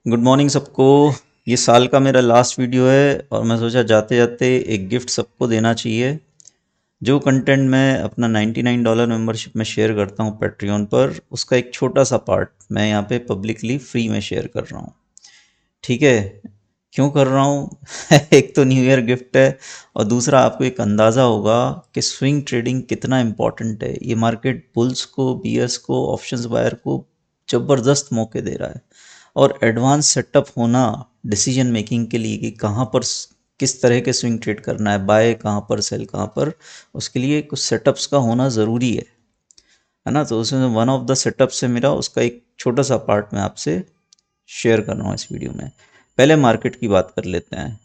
Good morning सबको। ये साल का मेरा लास्ट वीडियो है और मैं सोचा जाते जाते एक गिफ्ट सबको देना चाहिए। जो कंटेंट मैं अपना $99 मेंबरशिप में शेयर करता हूँ पैट्रियन पर, उसका एक छोटा सा पार्ट मैं यहाँ पे पब्लिकली फ्री में शेयर कर रहा हूँ। ठीक है, क्यों कर रहा हूँ? एक तो न्यू ईयर गिफ्ट है और दूसरा आपको एक अंदाज़ा होगा कि स्विंग ट्रेडिंग कितना इम्पोर्टेंट है। ये मार्केट बुल्स को, बियर्स को, ऑप्शंस बायर को ज़बरदस्त मौके दे रहा है और एडवांस सेटअप होना डिसीजन मेकिंग के लिए कि कहाँ पर किस तरह के स्विंग ट्रेड करना है, बाय कहाँ पर, सेल कहाँ पर, उसके लिए कुछ सेटअप्स का होना ज़रूरी है ना। तो उसमें वन ऑफ द सेटअप्स है मेरा, उसका एक छोटा सा पार्ट मैं आपसे शेयर कर रहा हूँ इस वीडियो में। पहले मार्केट की बात कर लेते हैं।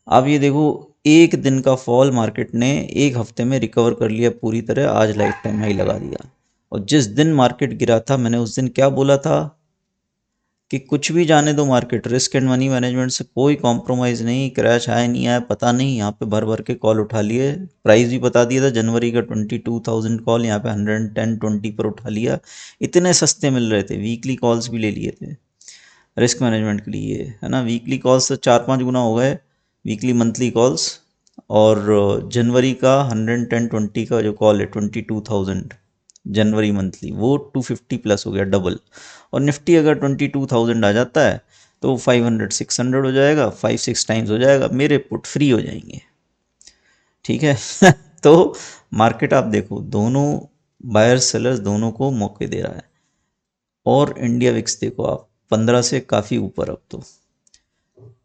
आप ये देखो, एक दिन का फॉल मार्केट ने एक हफ्ते में रिकवर कर लिया पूरी तरह, आज लाइफ टाइम हाई लगा दिया। और जिस दिन मार्केट गिरा था, मैंने उस दिन क्या बोला था कि कुछ भी जाने दो market, risk and money management से कोई कॉम्प्रोमाइज़ नहीं, क्रैश आया नहीं आया पता नहीं, यहाँ पे भर भर के कॉल उठा लिए। प्राइस भी बता दिया था, जनवरी का 22,000 कॉल यहाँ पे 110-20 पर उठा लिया। इतने सस्ते मिल रहे थे, वीकली कॉल्स भी ले लिए थे रिस्क मैनेजमेंट के लिए, है ना। वीकली कॉल्स से 4-5 गुना हो गए, वीकली मंथली कॉल्स। और जनवरी का 110-20 का जो कॉल है 22,000 जनवरी मंथली, वो 250 प्लस हो गया, डबल। और निफ्टी अगर 22,000 आ जाता है तो 500-600 हो जाएगा, 5-6 टाइम्स हो जाएगा, मेरे पुट फ्री हो जाएंगे। ठीक है। तो मार्केट आप देखो, दोनों बायर्स सेलर्स दोनों को मौके दे रहा है। और इंडिया विक्स देखो आप, 15 से काफ़ी ऊपर अब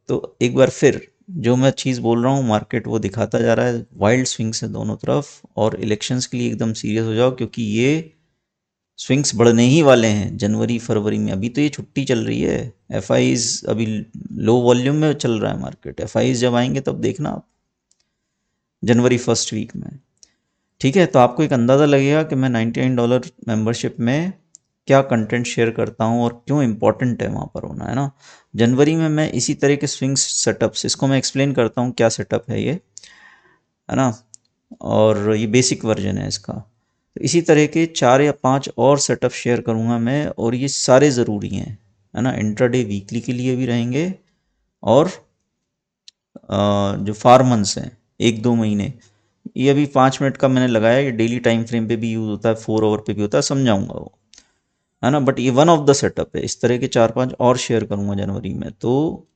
तो एक बार फिर जो मैं चीज़ बोल रहा हूँ, मार्केट वो दिखाता जा रहा है। वाइल्ड स्विंग्स है दोनों तरफ, और इलेक्शंस के लिए एकदम सीरियस हो जाओ, क्योंकि ये स्विंग्स बढ़ने ही वाले हैं जनवरी फरवरी में। अभी तो ये छुट्टी चल रही है, एफआईज अभी लो वॉल्यूम में चल रहा है मार्केट। एफआईज जब आएंगे तब देखना आप, जनवरी फर्स्ट वीक में। ठीक है, तो आपको एक अंदाज़ा लगेगा कि मैं $99 मेंबरशिप में क्या कंटेंट शेयर करता हूँ और क्यों इम्पोर्टेंट है वहाँ पर होना, है ना। जनवरी में मैं इसी तरह के स्विंग सेटअप्स, इसको मैं एक्सप्लेन करता हूँ क्या सेटअप है ये, है ना। और ये बेसिक वर्जन है इसका। तो इसी तरह के 4 या 5 और सेटअप शेयर करूँगा मैं, और ये सारे ज़रूरी हैं, है ना। इंट्राडे वीकली के लिए भी रहेंगे, और जो फार्मन्स हैं 1-2 महीने, ये अभी 5 मिनट का मैंने लगाया, ये डेली टाइम फ्रेम पे भी यूज़ होता है, 4 आवर पे भी होता है, समझाऊंगा वो, है ना। बट ये वन ऑफ द सेटअप है। इस तरह के 4-5 और शेयर करूंगा जनवरी में। तो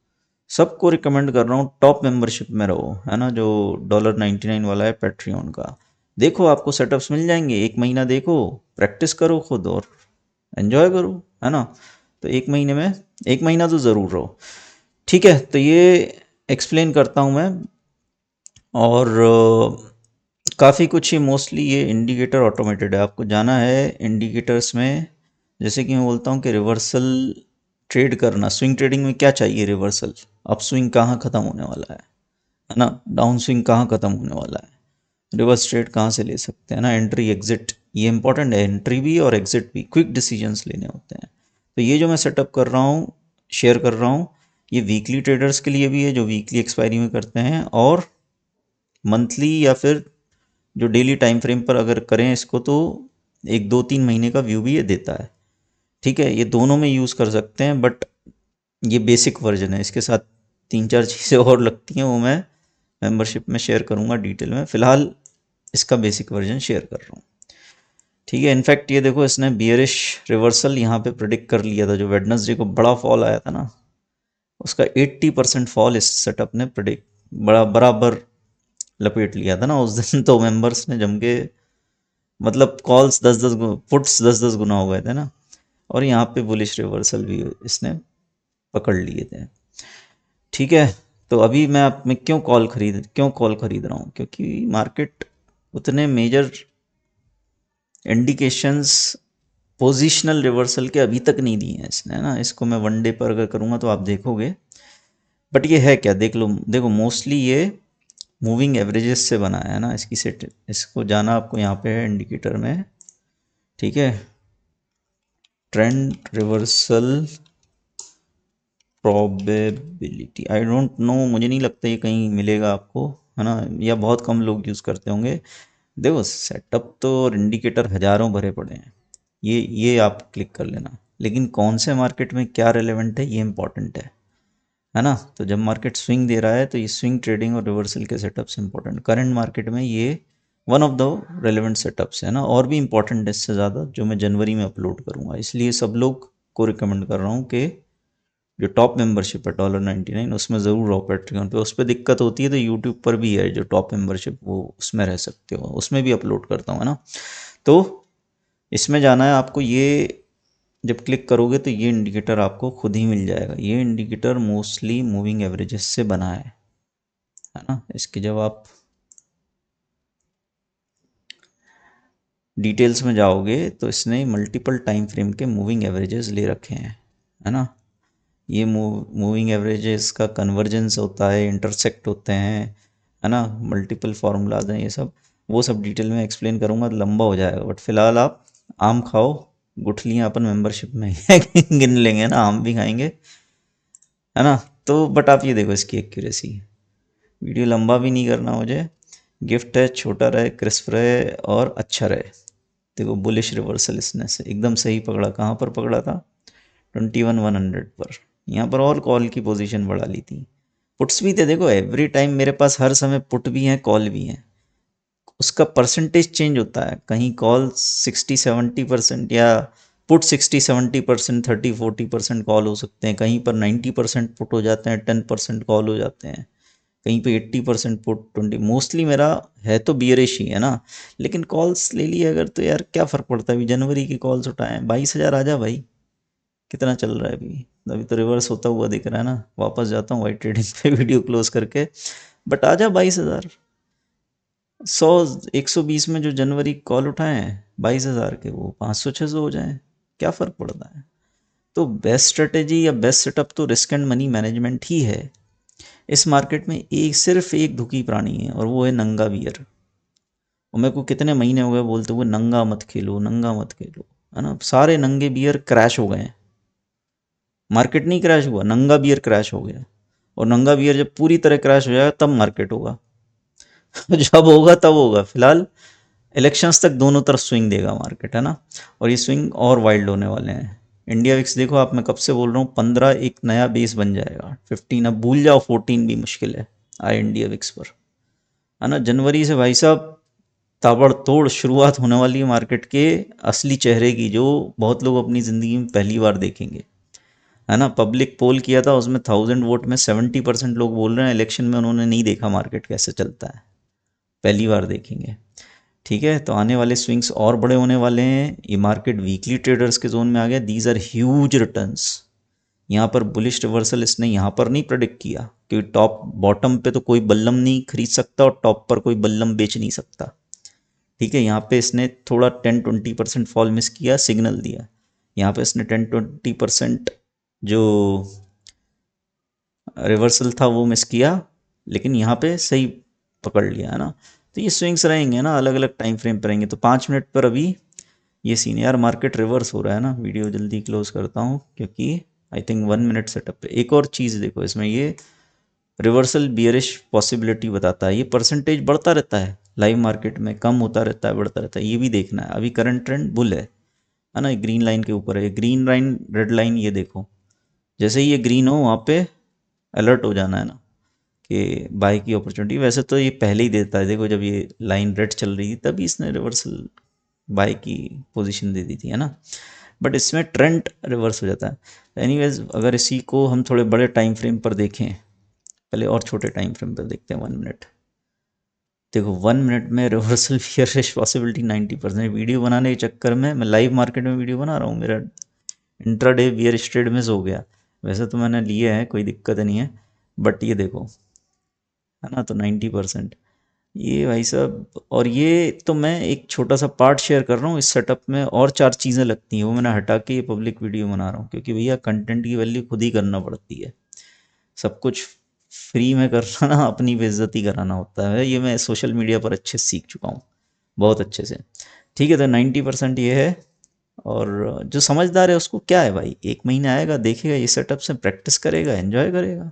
सबको रिकमेंड कर रहा हूँ टॉप मेंबरशिप में रहो, है ना, जो $99 वाला है पैट्रियन का। देखो आपको सेटअप्स मिल जाएंगे, एक महीना देखो, प्रैक्टिस करो खुद और एंजॉय करो, है ना। तो एक महीने में, एक महीना तो ज़रूर रहो। ठीक है, तो ये एक्सप्लेन करता हूँ मैं। और काफ़ी कुछ ही, मोस्टली ये इंडिकेटर ऑटोमेटेड है। आपको जाना है इंडिकेटर्स में, जैसे कि मैं बोलता हूँ कि रिवर्सल ट्रेड करना, स्विंग ट्रेडिंग में क्या चाहिए, रिवर्सल। अप स्विंग कहाँ ख़त्म होने वाला है ना, डाउन स्विंग कहाँ ख़त्म होने वाला है, रिवर्स ट्रेड कहाँ से ले सकते हैं ना, एंट्री एग्जिट, ये इंपॉर्टेंट है, एंट्री भी और एग्जिट भी, क्विक डिसीजंस लेने होते हैं। तो ये जो मैं सेटअप कर रहा हूँ, शेयर कर रहा हूँ, ये वीकली ट्रेडर्स के लिए भी है जो वीकली एक्सपायरी में करते हैं, और मंथली या फिर जो डेली टाइम फ्रेम पर अगर करें इसको, तो 1-2-3 महीने का व्यू भी ये देता है। ठीक है, ये दोनों में यूज़ कर सकते हैं, बट ये बेसिक वर्जन है। इसके साथ 3-4 चीज़ें और लगती हैं, वो मैं मेंबरशिप में शेयर करूँगा डिटेल में। फ़िलहाल इसका बेसिक वर्जन शेयर कर रहा हूँ। ठीक है, इनफैक्ट ये देखो, इसने बियरिश रिवर्सल यहाँ पे प्रिडिक्ट कर लिया था, जो वेडनेसडे को बड़ा फॉल आया था ना, उसका 80% फॉल इस सेटअप ने प्रिडिक्ट बराबर लपेट लिया था ना उस दिन। तो मेंबर्स ने जम के, मतलब कॉल्स 10-10, पुट्स 10-10 गुना हो गए थे ना। और यहाँ पे बुलिश रिवर्सल भी इसने पकड़ लिए थे। ठीक है, तो अभी मैं क्यों कॉल खरीद रहा हूँ, क्योंकि मार्केट उतने मेजर इंडिकेशंस पोजिशनल रिवर्सल के अभी तक नहीं दिए हैं इसने, है ना। इसको मैं वन डे पर अगर करूँगा तो आप देखोगे, बट ये है क्या, देख लो, देखो मोस्टली ये मूविंग एवरेजेस से बना है ना। इसकी सेट, इसको जाना आपको यहाँ पे है इंडिकेटर में। ठीक है, trend reversal probability, I don't know, मुझे नहीं लगता ये कहीं मिलेगा आपको, है ना, या बहुत कम लोग यूज़ करते होंगे। देखो सेटअप तो और इंडिकेटर हज़ारों भरे पड़े हैं, ये आप क्लिक कर लेना, लेकिन कौन से मार्केट में क्या रेलेवेंट है ये इंपॉर्टेंट है ना। तो जब मार्केट स्विंग दे रहा है तो ये स्विंग ट्रेडिंग और रिवर्सल के सेटअप्स इंपॉर्टेंट, करंट मार्केट में ये one of the relevant setups है ना। और भी इंपॉर्टेंट है इससे ज़्यादा जो मैं जनवरी में अपलोड करूँगा, इसलिए सब लोग को रिकमेंड कर रहा हूँ कि जो टॉप मेंबरशिप है $99 उसमें ज़रूर रहो पैट्रियन पे। उस पर दिक्कत होती है तो यूट्यूब पर भी है जो टॉप मेंबरशिप, वो उसमें रह सकते हो, उसमें भी अपलोड करता हूँ है ना। तो इसमें जाना है आपको, ये जब क्लिक करोगे तो ये इंडिकेटर आपको खुद ही मिल जाएगा। ये इंडिकेटर मोस्टली मूविंग एवरेजेस से बना है ना। इसके जब आप डिटेल्स में जाओगे तो इसने मल्टीपल टाइम फ्रेम के मूविंग एवरेजेस ले रखे हैं है ना। ये मूविंग एवरेजेस का कन्वर्जेंस होता है, इंटरसेक्ट होते हैं है ना, मल्टीपल फार्मूलाज हैं ये सब, वो सब डिटेल में एक्सप्लेन करूँगा तो लंबा हो जाएगा। बट फिलहाल आप आम खाओ, गुठलियाँ अपन मेंबरशिप में गिन लेंगे ना, आम भी खाएंगे है ना। तो बट आप ये देखो इसकी एक्यूरेसी, वीडियो लंबा भी नहीं करना मुझे, गिफ्ट है छोटा रहे, क्रिस्प रहे और अच्छा रहे। देखो बुलिश रिवर्सल इसने से एकदम सही पकड़ा, कहाँ पर पकड़ा था 21,100 पर, यहाँ पर और कॉल की पोजीशन बढ़ा ली थी। पुट्स भी थे देखो, एवरी टाइम मेरे पास हर समय पुट भी हैं कॉल भी हैं, उसका परसेंटेज चेंज होता है, कहीं कॉल 60-70% या पुट 60-70%, 30-40% कॉल हो सकते हैं, कहीं पर 90% पुट हो जाते हैं, 10% कॉल हो जाते हैं, कहीं पे 80% पुट 20। मोस्टली मेरा है तो बियरिश ही है ना, लेकिन कॉल्स ले लिए अगर तो यार क्या फ़र्क पड़ता है। अभी जनवरी की कॉल्स उठाएं, 22,000 आ जा भाई, कितना चल रहा है अभी, अभी तो रिवर्स होता हुआ दिख रहा है ना। वापस जाता हूँ वाइट ट्रेडिंग पे वीडियो क्लोज करके, बट आ जा 22,000, 100-120 में जो जनवरी कॉल उठाए हैं 22,000 के, वो 500-600 हो जाएं, क्या फ़र्क पड़ता है। तो बेस्ट स्ट्रेटेजी या बेस्ट सेटअप तो रिस्क एंड मनी मैनेजमेंट ही है। इस मार्केट में एक सिर्फ एक दुखी प्राणी है और वो है नंगा बियर। और मेरे को कितने महीने हो गए बोलते हुए नंगा मत खेलो, नंगा मत खेलो है ना। सारे नंगे बियर क्रैश हो गए हैं, मार्केट नहीं क्रैश हुआ, नंगा बियर क्रैश हो गया। और नंगा बियर जब पूरी तरह क्रैश हो जाएगा तब मार्केट होगा जब होगा तब होगा। फिलहाल इलेक्शंस तक दोनों तरफ स्विंग देगा मार्केट है ना, और ये स्विंग और वाइल्ड होने वाले हैं। इंडिया विक्स देखो आप, मैं कब से बोल रहा हूँ 15 एक नया बेस बन जाएगा, 15 अब भूल जाओ, 14 भी मुश्किल है आए इंडिया विक्स पर है ना। जनवरी से भाई साहब ताबड़तोड़ शुरुआत होने वाली है मार्केट के असली चेहरे की, जो बहुत लोग अपनी ज़िंदगी में पहली बार देखेंगे है ना। पब्लिक पोल किया था उसमें 1000 वोट में 70% लोग बोल रहे हैं इलेक्शन में उन्होंने नहीं देखा मार्केट कैसे चलता है, पहली बार देखेंगे। ठीक है, तो आने वाले स्विंग्स और बड़े होने वाले हैं। ये मार्केट वीकली ट्रेडर्स के जोन में आ गया, दीज आर ह्यूज रिटर्न्स। यहाँ पर बुलिश रिवर्सल इसने यहाँ पर नहीं प्रेडिक्ट किया, क्योंकि टॉप बॉटम पे तो कोई बल्लम नहीं खरीद सकता और टॉप पर कोई बल्लम बेच नहीं सकता। ठीक है, यहाँ पे इसने थोड़ा 10-20% फॉल मिस किया, सिग्नल दिया। यहाँ पे इसने 10-20% जो रिवर्सल था वो मिस किया, लेकिन यहाँ पे सही पकड़ लिया है ना। तो ये स्विंग्स रहेंगे ना, अलग अलग टाइम फ्रेम पर रहेंगे। तो 5 मिनट पर अभी ये सीन है यार, मार्केट रिवर्स हो रहा है ना। वीडियो जल्दी क्लोज करता हूँ क्योंकि आई थिंक 1 मिनट सेटअप पे। एक और चीज़ देखो इसमें, ये रिवर्सल बियरिश पॉसिबिलिटी बताता है, ये परसेंटेज बढ़ता रहता है लाइव मार्केट में, कम होता रहता है बढ़ता रहता है, ये भी देखना है। अभी करंट ट्रेंड बुल है ना, ग्रीन लाइन के ऊपर है, ग्रीन लाइन रेड लाइन, ये देखो जैसे ही ये ग्रीन हो वहाँ पे अलर्ट हो जाना है ना कि बाय की अपॉर्चुनिटी। वैसे तो ये पहले ही देता है, देखो जब ये लाइन रेड चल रही थी तभी इसने रिवर्सल बाय की पोजीशन दे दी थी है ना, बट इसमें ट्रेंड रिवर्स हो जाता है। एनीवेज अगर इसी को हम थोड़े बड़े टाइम फ्रेम पर देखें, पहले और छोटे टाइम फ्रेम पर देखते हैं 1 मिनट। देखो 1 मिनट में रिवर्सल बियरिश पॉसिबिलिटी 90%। वीडियो बनाने के चक्कर में मैं लाइव मार्केट में वीडियो बना रहा हूँ, मेरा इंट्राडे बियरिश ट्रेड मिस हो गया। वैसे तो मैंने लिए हैं, कोई दिक्कत नहीं है, बट ये देखो है ना, तो 90%। ये भाई साहब, और ये तो मैं एक छोटा सा पार्ट शेयर कर रहा हूँ इस सेटअप में, और 4 चीज़ें लगती हैं वो मैंने हटा के ये पब्लिक वीडियो बना रहा हूँ, क्योंकि भैया कंटेंट की वैल्यू खुद ही करना पड़ती है। सब कुछ फ्री में करना ना अपनी बेइज्जती कराना होता है, ये मैं सोशल मीडिया पर अच्छे से सीख चुका हूँ, बहुत अच्छे से। ठीक है, तो 90% ये है। और जो समझदार है उसको क्या है भाई, 1 महीना आएगा देखेगा ये सेटअप से, प्रैक्टिस करेगा, एंजॉय करेगा।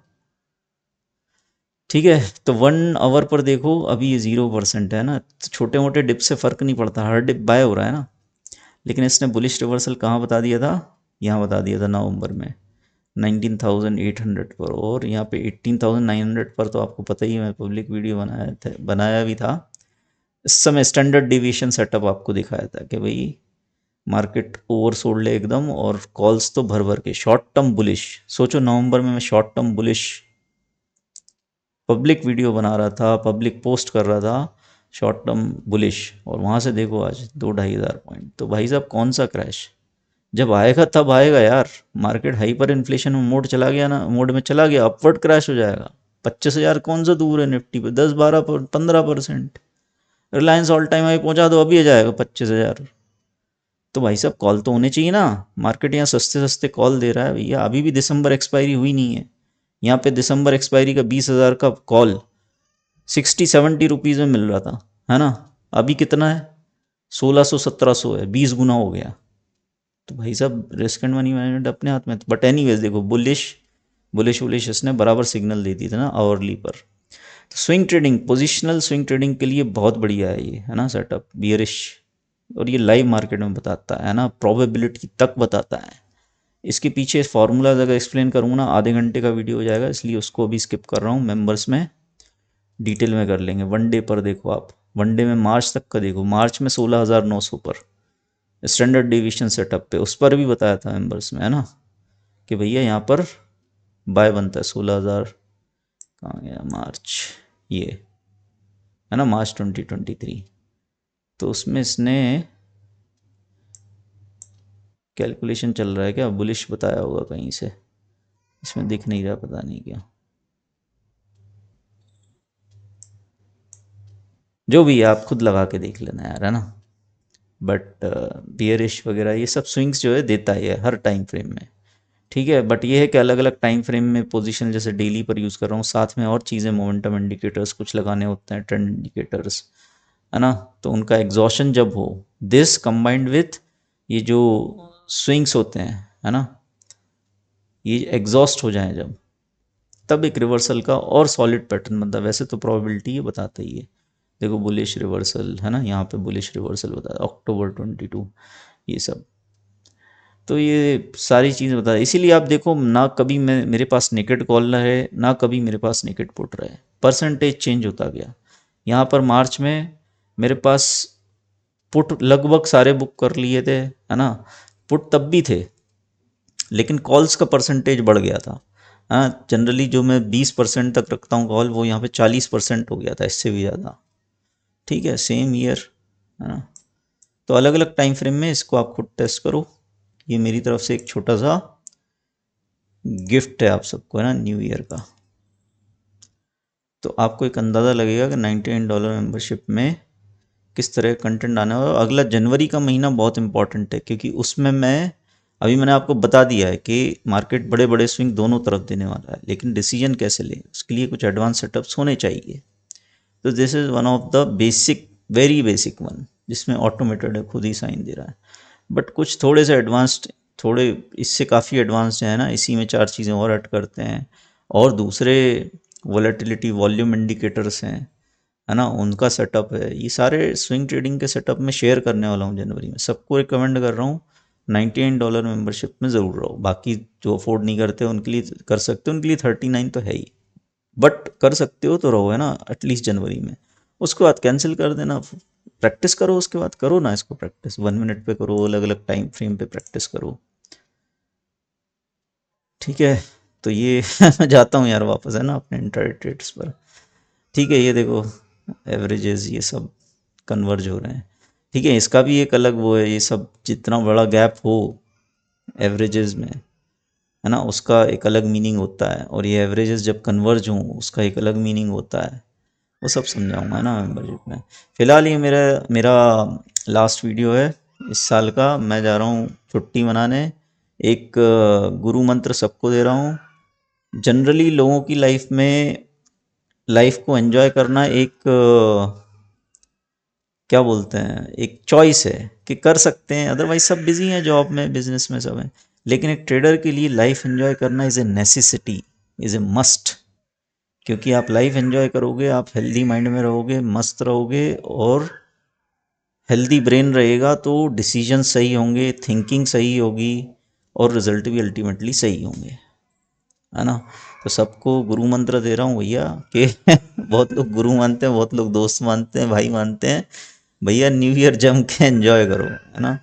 ठीक है, तो 1 आवर पर देखो अभी ये 0% है ना, तो छोटे मोटे डिप से फ़र्क नहीं पड़ता, हर डिप बाय हो रहा है ना। लेकिन इसने बुलिश रिवर्सल कहाँ बता दिया था, यहाँ बता दिया था नवंबर में 19,800 पर, और यहाँ पे 18,900 पर तो आपको पता ही है, मैं पब्लिक वीडियो बनाया भी था। इस समय स्टैंडर्ड डिविएशन सेटअप आपको दिखाया था कि भाई मार्केट ओवरसोल्ड है एकदम, और कॉल्स तो भर भर के शॉर्ट टर्म बुलिश। सोचो नवंबर में मैं short term bullish public video बना रहा था, पब्लिक पोस्ट कर रहा था शॉर्ट टर्म बुलिश, और वहाँ से देखो आज 2-2,500 पॉइंट। तो भाई साहब कौन सा क्रैश, जब आएगा तब आएगा यार। मार्केट हाइपर इन्फ्लेशन में मोड में चला गया, अपवर्ड क्रैश हो जाएगा। 25,000 कौन सा दूर है निफ्टी पे, 10-12-15%। रिलायंस ऑल टाइम हाई पहुंचा दो, अभी आ जाएगा 25,000। तो भाई साहब कॉल तो होने चाहिए ना। मार्केट यहाँ सस्ते सस्ते कॉल दे रहा है भैया, अभी भी दिसंबर एक्सपायरी हुई नहीं है। यहाँ पे दिसंबर एक्सपायरी का 20,000 का कॉल 60-70 रुपीज़ में मिल रहा था, है ना। अभी कितना है, 1,600-1,700 है, 20 गुना हो गया। तो भाई साहब रिस्क एंड मनी मैनेजमेंट अपने हाथ में। बट एनीवेज देखो, बुलिश बुलिश बुलिश इसने बराबर सिग्नल दे दी थी ना आवरली पर। तो swing trading, positional swing trading के लिए बहुत बढ़िया है ये, है ना सेटअप, बियरिश। और ये लाइव मार्केट में बताता है ना, प्रोबेबिलिटी तक बताता है। इसके पीछे फार्मूला अगर एक्सप्लेन करूँगा ना, आधे घंटे का वीडियो हो जाएगा, इसलिए उसको अभी स्किप कर रहा हूँ। मेंबर्स में डिटेल में कर लेंगे। वन डे पर देखो आप, वन डे में मार्च तक का देखो, मार्च में 16,900 पर स्टैंडर्ड डिविएशन सेटअप पे, उस पर भी बताया था मेंबर्स में, है ना, कि भैया यहाँ पर बाय बनता है 16,000। कहाँ गया मार्च, ये है ना, मार्च 2023। तो उसमें इसने कैलकुलेशन चल रहा है क्या, बुलिश बताया होगा कहीं से, इसमें दिख नहीं रहा, पता नहीं क्या। जो भी है आप खुद लगा के देख लेना यार, है ना। बट बियरिश वगैरह ये सब स्विंग्स जो है देता ही है हर टाइम फ्रेम में, ठीक है। बट ये है कि अलग अलग टाइम फ्रेम में पोजीशन, जैसे डेली पर यूज़ कर रहा हूँ, साथ में और चीज़ें, मोमेंटम इंडिकेटर्स कुछ लगाने होते हैं, ट्रेंड इंडिकेटर्स, है ना। तो उनका एग्जॉशन जब हो, दिस कंबाइंड विथ ये जो स्विंग्स होते हैं, है ना, ये एग्जॉस्ट हो जाएं जब, तब एक रिवर्सल का और सॉलिड पैटर्न बनता है। वैसे तो प्रोबेबिलिटी ये बताता ही है, देखो बुलिश रिवर्सल, है ना, यहाँ पे बुलिश रिवर्सल बताया अक्टूबर 22, ये सब। तो ये सारी चीज़ें बता, इसीलिए आप देखो ना, कभी मैं मेरे पास नेकेड कॉल रहे ना कभी मेरे पास नेकेड पुट रहे, परसेंटेज चेंज होता गया। यहाँ पर मार्च में मेरे पास पुट लगभग सारे बुक कर लिए थे, है ना, पुट तब भी थे, लेकिन कॉल्स का परसेंटेज बढ़ गया था। हाँ, जनरली जो मैं 20% तक रखता हूँ कॉल, वो यहाँ पे 40% हो गया था, इससे भी ज़्यादा, ठीक है, सेम ईयर, है ना। तो अलग अलग टाइम फ्रेम में इसको आप खुद टेस्ट करो। ये मेरी तरफ से एक छोटा सा गिफ्ट है आप सबको, है ना, न्यू ईयर का। तो आपको एक अंदाज़ा लगेगा कि $99 मेंबरशिप में किस तरह का कंटेंट आने वाला है। अगला जनवरी का महीना बहुत इंपॉर्टेंट है, क्योंकि उसमें अभी मैंने आपको बता दिया है कि मार्केट बड़े बड़े स्विंग दोनों तरफ देने वाला है, लेकिन डिसीजन कैसे ले, उसके लिए कुछ एडवांस सेटअप्स होने चाहिए। तो this is one of the basic, very basic one, जिसमें ऑटोमेटेड है, खुद ही साइन दे रहा है। बट कुछ थोड़े से एडवांस्ड, थोड़े इससे काफ़ी एडवांस्ड है ना, इसी में 4 चीज़ें और ऐड करते हैं, और दूसरे वॉलेटिलिटी वॉल्यूम इंडिकेटर्स हैं, है ना, उनका सेटअप है। ये सारे स्विंग ट्रेडिंग के सेटअप में शेयर करने वाला हूँ जनवरी में, सबको रिकमेंड कर रहा हूँ। $99 मेंबरशिप में ज़रूर रहो। बाकी जो अफोर्ड नहीं करते उनके लिए कर सकते हो, उनके लिए 39 तो है ही, बट कर सकते हो तो रहो, है ना, एटलीस्ट जनवरी में। उसके बाद कैंसिल कर देना, प्रैक्टिस करो, उसके बाद करो ना इसको प्रैक्टिस, 1 मिनट पे करो, अलग अलग टाइम फ्रेम पे प्रैक्टिस करो, ठीक है। तो ये मैं जाता हूँ यार वापस, है ना, अपने इंट्राडे ट्रेड्स पर, ठीक है। ये देखो एवरेजेस ये सब कन्वर्ज हो रहे हैं, ठीक है। इसका भी एक अलग वो है, ये सब जितना बड़ा गैप हो एवरेजेस में, है ना, उसका एक अलग मीनिंग होता है, और ये एवरेजेस जब कन्वर्ज हों उसका एक अलग मीनिंग होता है। वो सब समझाऊंगा, है ना, मेंबरशिप में। फ़िलहाल ये मेरा मेरा लास्ट वीडियो है इस साल का। मैं जा रहा हूँ छुट्टी मनाने, एक गुरु मंत्र सबको दे रहा हूँ। जनरली लोगों की लाइफ में, लाइफ को एंजॉय करना एक क्या बोलते हैं, एक चॉइस है कि कर सकते हैं, अदरवाइज सब बिजी हैं, जॉब में, बिजनेस में सब हैं। लेकिन एक ट्रेडर के लिए लाइफ एंजॉय करना is a necessity, is a must. क्योंकि आप लाइफ एंजॉय करोगे, आप हेल्दी माइंड में रहोगे, मस्त रहोगे, और हेल्दी ब्रेन रहेगा तो डिसीजन सही होंगे, थिंकिंग सही होगी, और रिजल्ट भी अल्टीमेटली सही होंगे, है ना। तो सबको गुरु मंत्र दे रहा हूँ भैया कि बहुत लोग गुरु मानते हैं, बहुत लोग दोस्त मानते हैं, भाई मानते हैं। भैया न्यू ईयर जम के एंजॉय करो, है ना।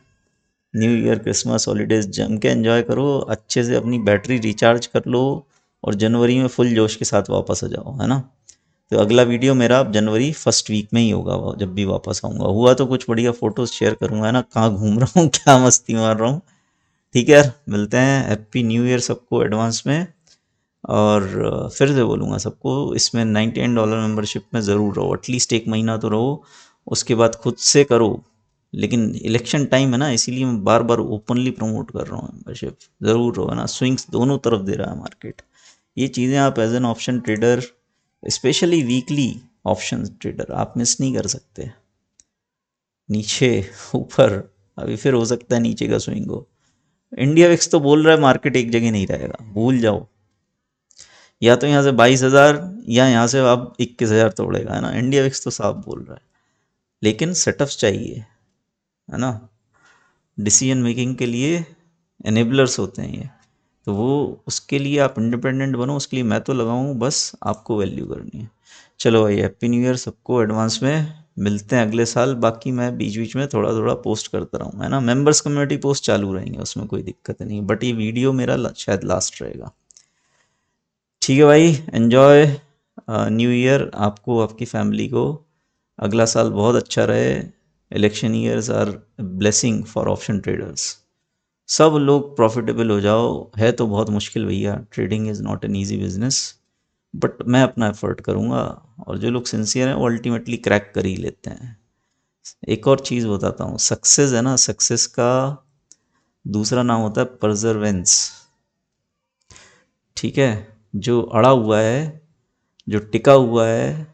न्यू ईयर क्रिसमस हॉलीडेज जम के एंजॉय करो, अच्छे से अपनी बैटरी रिचार्ज कर लो और जनवरी में फुल जोश के साथ वापस आ जाओ, है ना। तो अगला वीडियो मेरा अब जनवरी फर्स्ट वीक में ही होगा, जब भी वापस आऊँगा। हुआ तो कुछ बढ़िया फोटोज शेयर करूँगा, है ना, कहाँ घूम रहा हूँ क्या मस्ती मार रहा हूँ। ठीक है यार, मिलते हैं। हैप्पी न्यू ईयर सबको एडवांस में। और फिर से बोलूँगा सबको, इसमें $99 मेंबरशिप में ज़रूर रहो, एटलीस्ट एक महीना तो रहो। उसके बाद खुद से करो। लेकिन इलेक्शन टाइम है ना, इसीलिए मैं बार बार ओपनली प्रमोट कर रहा हूँ मेंबरशिप। ज़रूर रहो, है ना। स्विंग्स दोनों तरफ दे रहा है मार्केट। ये चीज़ें आप as an option trader, specially weekly option trader, आप मिस नहीं कर सकते। नीचे ऊपर, अभी फिर हो सकता है नीचे का स्विंग हो। इंडिया विक्स तो बोल रहा है मार्केट एक जगह नहीं रहेगा, भूल जाओ। या तो यहाँ से 22,000 या यहाँ से आप 21,000 तोड़ेगा, है ना। इंडिया विक्स तो साफ बोल रहा है। लेकिन सेटअप्स चाहिए, है ना। डिसीजन मेकिंग के लिए एनेबलर्स होते हैं ये। तो वो, उसके लिए आप इंडिपेंडेंट बनो, उसके लिए मैं तो लगाऊँ, बस आपको वैल्यू करनी है। चलो भाई, हैप्पी न्यू ईयर सबको एडवांस में। मिलते हैं अगले साल। बाकी मैं बीच बीच में थोड़ा थोड़ा पोस्ट करता रहूँगा, है ना। मेंबर्स कम्युनिटी पोस्ट चालू रहेंगे, उसमें कोई दिक्कत नहीं, बट ये वीडियो मेरा शायद लास्ट रहेगा। ठीक है भाई, एन्जॉय न्यू ईयर आपको, आपकी फैमिली को। अगला साल बहुत अच्छा रहे। Election years are blessing for option traders. सब लोग प्रॉफिटेबल हो जाओ। है तो बहुत मुश्किल भैया, trading is not an easy business, but मैं अपना एफर्ट करूँगा। और जो लोग सिंसियर हैं वो अल्टीमेटली क्रैक कर ही लेते हैं। एक और चीज़ बताता हूँ, सक्सेस है ना, सक्सेस का दूसरा नाम होता है परजर्वेंस। ठीक है। जो अड़ा हुआ है, जो टिका हुआ है,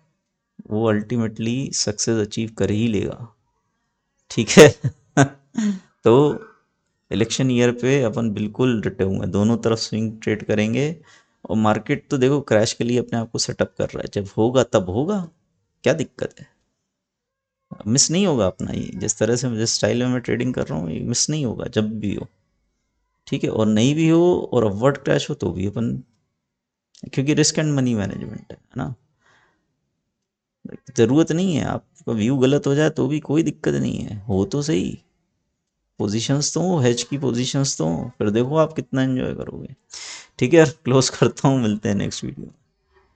वो अल्टीमेटली सक्सेस अचीव कर ही लेगा। ठीक है। तो इलेक्शन ईयर पे अपन बिल्कुल डटे हुए हैं, दोनों तरफ स्विंग ट्रेड करेंगे। और मार्केट तो देखो क्रैश के लिए अपने आप को सेटअप कर रहा है, जब होगा तब होगा, क्या दिक्कत है। मिस नहीं होगा अपना, ये जिस तरह से, जिस स्टाइल में मैं ट्रेडिंग कर रहा हूँ, ये मिस नहीं होगा जब भी हो। ठीक है। और नहीं भी हो और अपवर्ड क्रैश हो तो भी अपन, क्योंकि रिस्क एंड मनी मैनेजमेंट है ना। ज़रूरत नहीं है, आपका व्यू गलत हो जाए तो भी कोई दिक्कत नहीं है, हो तो सही। पोजीशंस तो हो, हेज की पोजीशंस तो हो, फिर देखो आप कितना एंजॉय करोगे। ठीक है यार, क्लोज करता हूँ, मिलते हैं नेक्स्ट वीडियो।